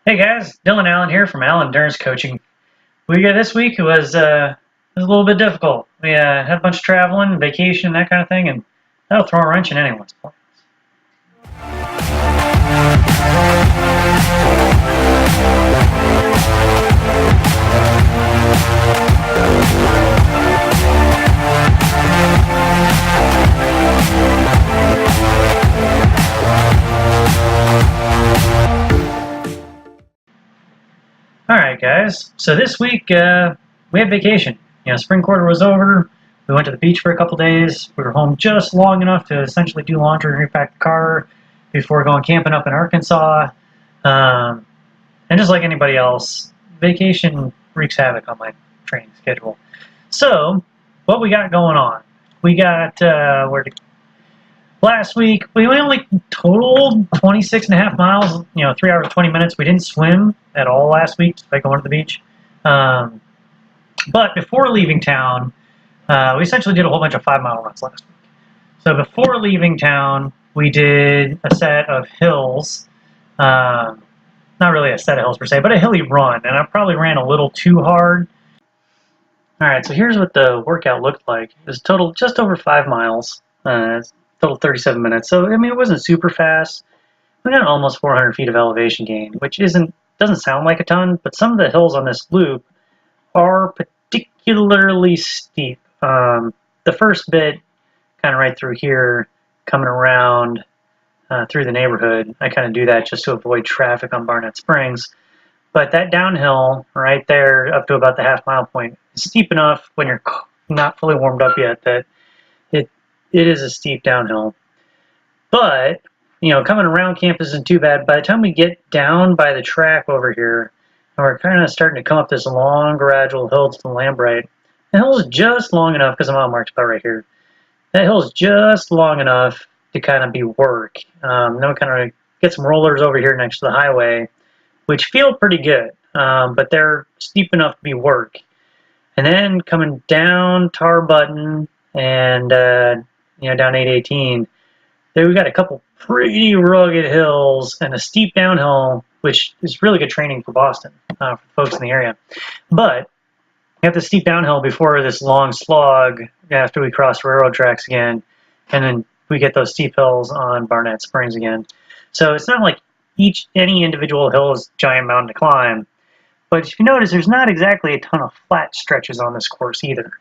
Hey guys, Dylan Allen here from Allen Endurance Coaching. This week was a little bit difficult. We had a bunch of traveling, vacation, that kind of thing, and that'll throw a wrench in anyone's plans. All right, guys. So this week we had vacation. Spring quarter was over. We went to the beach for a couple days. We were home just long enough to essentially do laundry and repack the car before going camping up in Arkansas. And just like anybody else, vacation wreaks havoc on my training schedule. So, what we got going on? We got last week we only totaled 26 and a half miles. 3 hours 20 minutes. We didn't swim at all last week, despite going to the beach. But before leaving town, we essentially did a whole bunch of 5-mile runs last week. So before leaving town, we did a set of hills. Not really a set of hills per se, but a hilly run, and I probably ran a little too hard. All right, so here's what the workout looked like. It was total just over 5 miles, total 37 minutes. So I mean, it wasn't super fast. We got almost 400 feet of elevation gain, which doesn't sound like a ton, but some of the hills on this loop are particularly steep. The first bit, kind of right through here, coming around through the neighborhood, I kind of do that just to avoid traffic on Barnett Springs. But that downhill right there up to about the half-mile point is steep enough when you're not fully warmed up yet that it is a steep downhill. But, coming around campus isn't too bad. By the time we get down by the track over here, and we're kind of starting to come up this long, gradual hill to the Lambright, the hill is just long enough, because I'm on marked about right here, that hill is just long enough to kind of be work. Then we kind of get some rollers over here next to the highway, which feel pretty good, but they're steep enough to be work. And then coming down Tar Button and down 818, there we got a couple pretty rugged hills and a steep downhill, which is really good training for Boston, for folks in the area. But we have the steep downhill before this long slog after we cross railroad tracks again, and then we get those steep hills on Barnett Springs again. So it's not like any individual hill is a giant mountain to climb, but if you notice, there's not exactly a ton of flat stretches on this course either.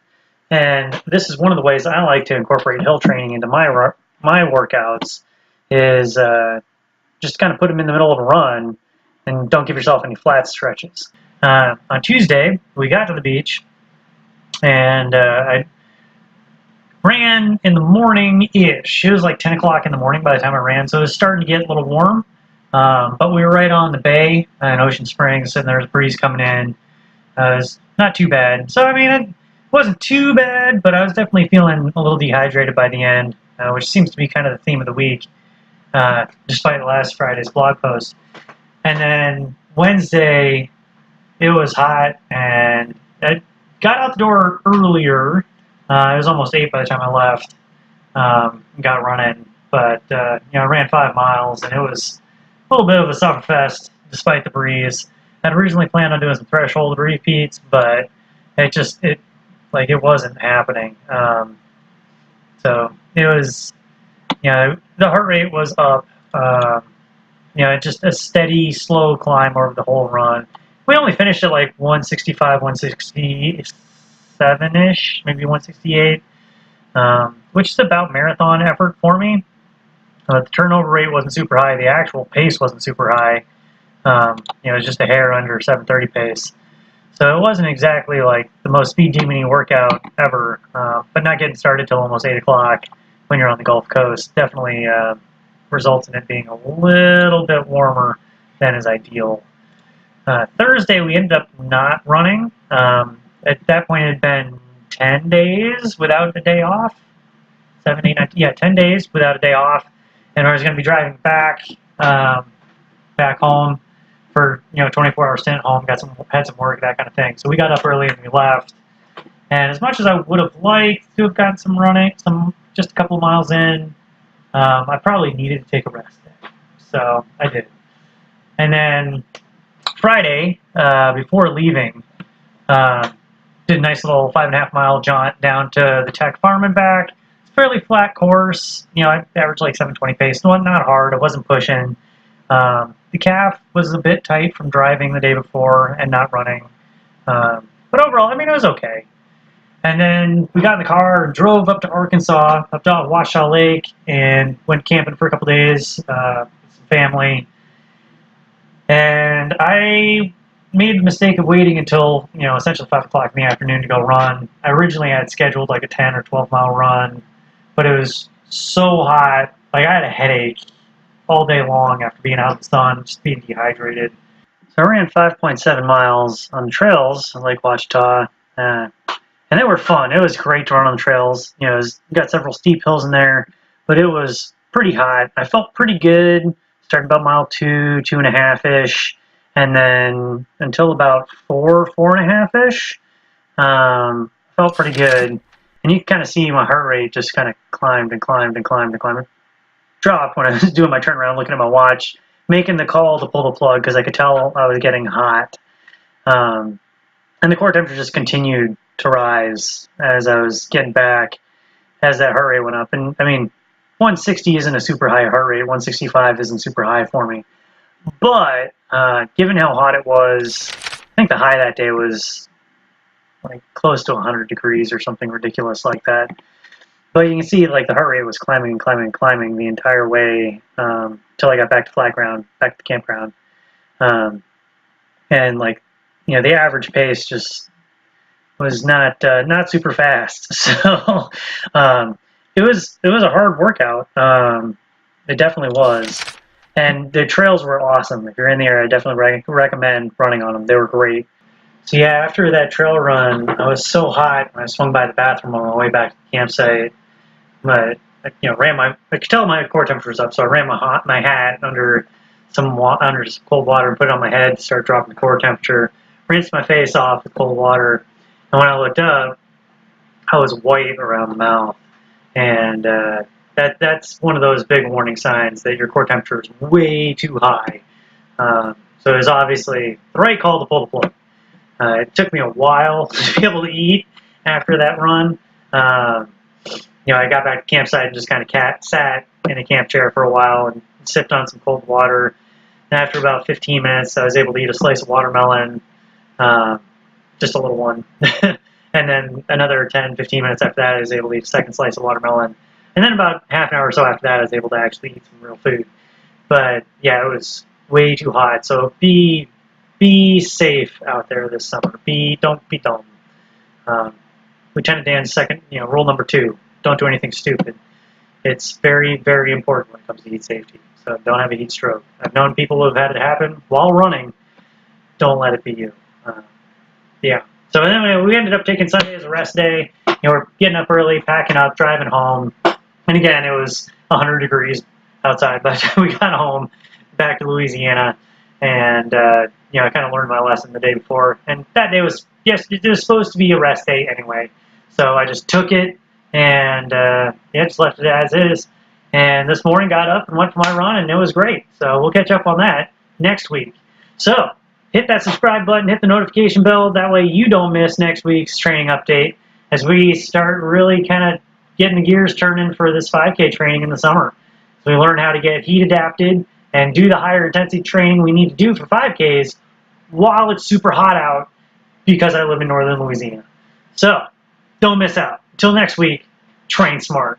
And this is one of the ways I like to incorporate hill training into my workouts, is just kind of put them in the middle of a run and don't give yourself any flat stretches. On Tuesday, we got to the beach, and I ran in the morning-ish. It was like 10 o'clock in the morning by the time I ran, so it was starting to get a little warm. But we were right on the bay in Ocean Springs, and there was a breeze coming in. It was not too bad. So, I mean, it wasn't too bad, but I was definitely feeling a little dehydrated by the end, which seems to be kind of the theme of the week, despite last Friday's blog post. And then Wednesday, it was hot, and I got out the door earlier. It was almost 8 by the time I left. Got running, but I ran 5 miles, and it was a little bit of a sufferfest despite the breeze. I'd originally planned on doing some threshold repeats, but it wasn't happening. So it was, the heart rate was up. Just a steady, slow climb over the whole run. We only finished at like 165, 167-ish, maybe 168, which is about marathon effort for me. The turnover rate wasn't super high. The actual pace wasn't super high. It was just a hair under 7:30 pace. So it wasn't exactly like the most speed-demoning workout ever, but not getting started till almost 8 o'clock when you're on the Gulf Coast definitely results in it being a little bit warmer than is ideal. Thursday, we ended up not running. At that point, it had been 10 days without a day off. 7, 8, 9, 10 days without a day off. And I was going to be driving back home for 24-hour stint home. Had some work, that kind of thing. So we got up early and we left. And as much as I would have liked to have gotten some running, just a couple of miles in, I probably needed to take a rest day. So I did. And then Friday, before leaving, did a nice little 5.5 mile jaunt down to the Tech Farm and back. It's a fairly flat course. You know, I averaged like 720 pace. Not hard. I wasn't pushing. The calf was a bit tight from driving the day before and not running. But overall, I mean, it was okay. And then we got in the car and drove up to Arkansas, up to Washoe Lake, and went camping for a couple days with some family. And I made the mistake of waiting until, you know, essentially 5 o'clock in the afternoon to go run. I originally had scheduled like a 10 or 12 mile run, but it was so hot. Like, I had a headache all day long after being out in the sun, just being dehydrated. So I ran 5.7 miles on the trails on Lake Ouachita, and they were fun. It was great to run on the trails. You know, got several steep hills in there, but it was pretty hot. I felt pretty good. Started about mile 2.5-ish, and then until about 4.5-ish, felt pretty good. And you can kind of see my heart rate just kind of climbed and climbed and climbed and climbed. Dropped when I was doing my turnaround, looking at my watch, making the call to pull the plug because I could tell I was getting hot. And the core temperature just continued to rise as I was getting back, as that heart rate went up. And I mean, 160 isn't a super high heart rate. 165 isn't super high for me. But given how hot it was, I think the high that day was like close to 100 degrees or something ridiculous like that. But you can see like the heart rate was climbing and climbing and climbing the entire way till I got back to flat ground, back to the campground. And like, you know, the average pace just was not super fast. So it was a hard workout. It definitely was. And the trails were awesome. If you're in the area, I definitely recommend running on them. They were great. So yeah, after that trail run, I was so hot when I swung by the bathroom on my way back to the campsite. I could tell my core temperature was up, so I ran my hat under some cold water and put it on my head to start dropping the core temperature. Rinsed my face off with cold water, and when I looked up, I was white around the mouth, and that's one of those big warning signs that your core temperature is way too high. So it was obviously the right call to pull the plug. It took me a while to be able to eat after that run. You know, I got back to the campsite and just kind of sat in a camp chair for a while and sipped on some cold water. And after about 15 minutes, I was able to eat a slice of watermelon, just a little one. And then another 10, 15 minutes after that, I was able to eat a second slice of watermelon. And then about half an hour or so after that, I was able to actually eat some real food. But yeah, it was way too hot. So be safe out there this summer. Don't be dumb. Lieutenant Dan's rule number 2, don't do anything stupid. It's very, very important when it comes to heat safety. So don't have a heat stroke. I've known people who have had it happen while running. Don't let it be you. Yeah. So anyway, we ended up taking Sunday as a rest day. You know, we're getting up early, packing up, driving home. And again, it was 100 degrees outside by the time we got home, back to Louisiana. And, you know, I kind of learned my lesson the day before. And that day was, yes, it was supposed to be a rest day anyway. So I just took it and, just left it as is. And this morning got up and went for my run, and it was great. So we'll catch up on that next week. So hit that subscribe button, hit the notification bell. That way you don't miss next week's training update as we start really kind of getting the gears turning for this 5K training in the summer. So we learn how to get heat adapted and do the higher intensity training we need to do for 5Ks while it's super hot out because I live in northern Louisiana. So don't miss out. Until next week, train smart.